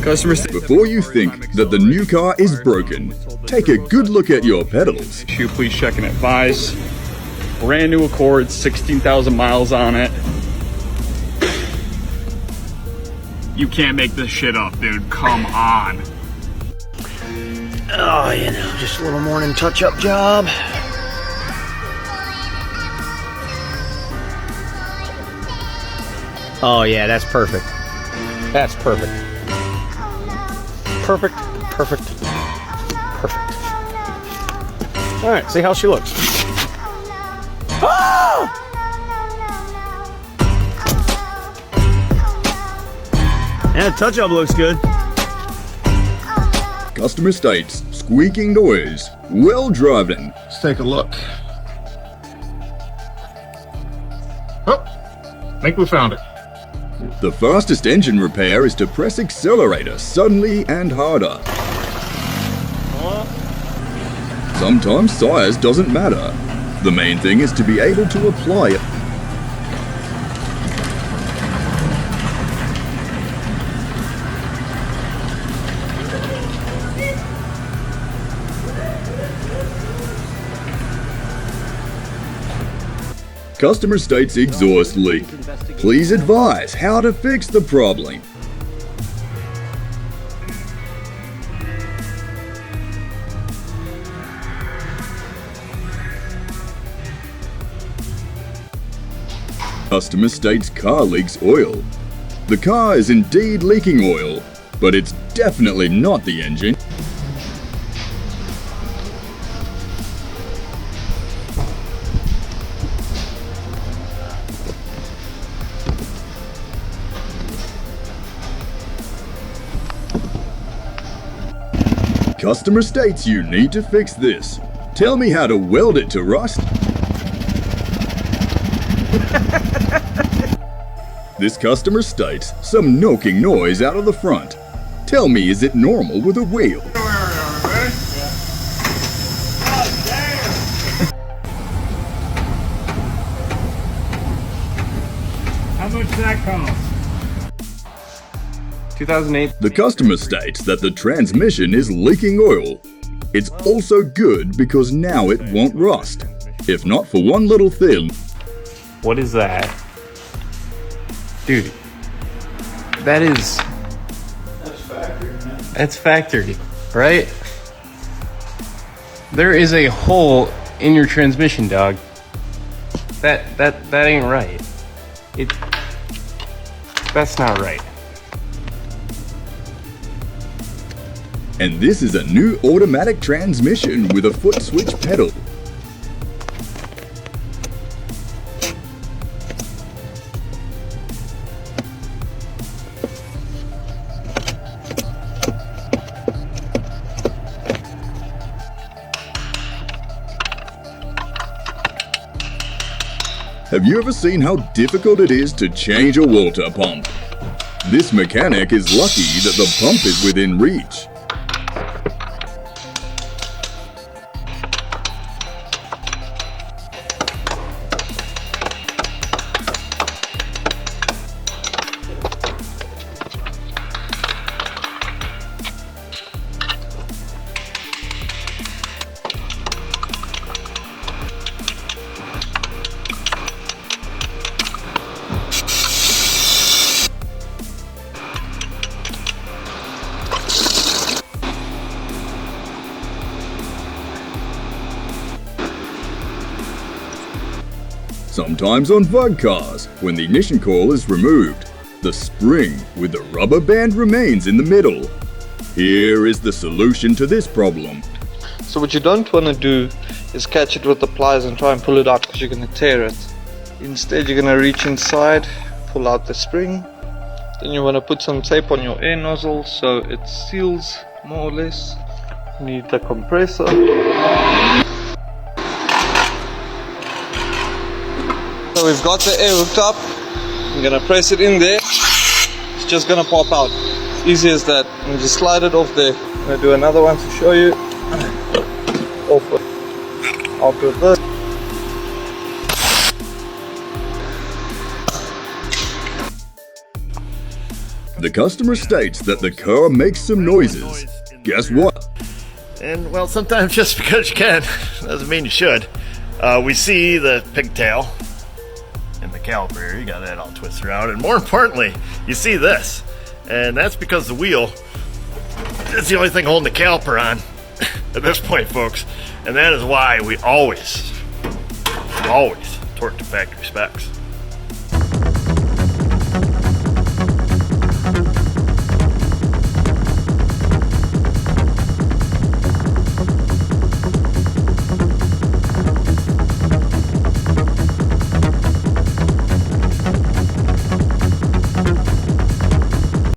Before you think that the new car is broken, take a good look at your pedals. Please check and advise. Brand new Accord, 16,000 miles on it. You can't make this shit up, dude. Come on. Oh, you know, just a little morning touch-up job. Oh yeah, that's perfect. That's perfect. Perfect, perfect, perfect. All right, see how she looks. Oh! Yeah, touch-up looks good. Customer states, squeaking noise. Well driven. Let's take a look. Oh, I think we found it. The fastest engine repair is to press accelerator suddenly and harder. Sometimes size doesn't matter. The main thing is to be able to apply it. Customer states exhaust leak. Please advise how to fix the problem. Customer states car leaks oil. The car is indeed leaking oil, but it's definitely not the engine. Customer states you need to fix this. Tell me how to weld it to rust. This customer states some knocking noise out of the front. Tell me, is it normal with a wheel? How much does that cost? 2008. The customer states that the transmission is leaking oil. It's also good because now it won't rust. If not for one little thing. What is that? Dude, that is... That's factory, man. That's factory, right? There is a hole in your transmission, dog. That ain't right. That's not right. And this is a new automatic transmission with a foot switch pedal. Have you ever seen how difficult it is to change a water pump? This mechanic is lucky that the pump is within reach. Sometimes on VUG cars, when the ignition coil is removed, the spring with the rubber band remains in the middle. Here is the solution to this problem. So what you don't want to do is catch it with the pliers and try and pull it out because you're going to tear it. Instead you're going to reach inside, pull out the spring. Then you want to put some tape on your air nozzle so it seals more or less. You need the compressor. So we've got the air hooked up. I'm going to press it in there. It's just going to pop out. Easy as that. And just slide it off there. I'm going to do another one to show you. Off it. After this. the customer states that the car makes some noises. Guess what? And, well, sometimes just because you can doesn't mean you should. We see the pigtail in the caliper here. You got that all twisted around. And more importantly, you see this. And that's because the wheel is the only thing holding the caliper on at this point, folks. And that is why we always torque to factory specs.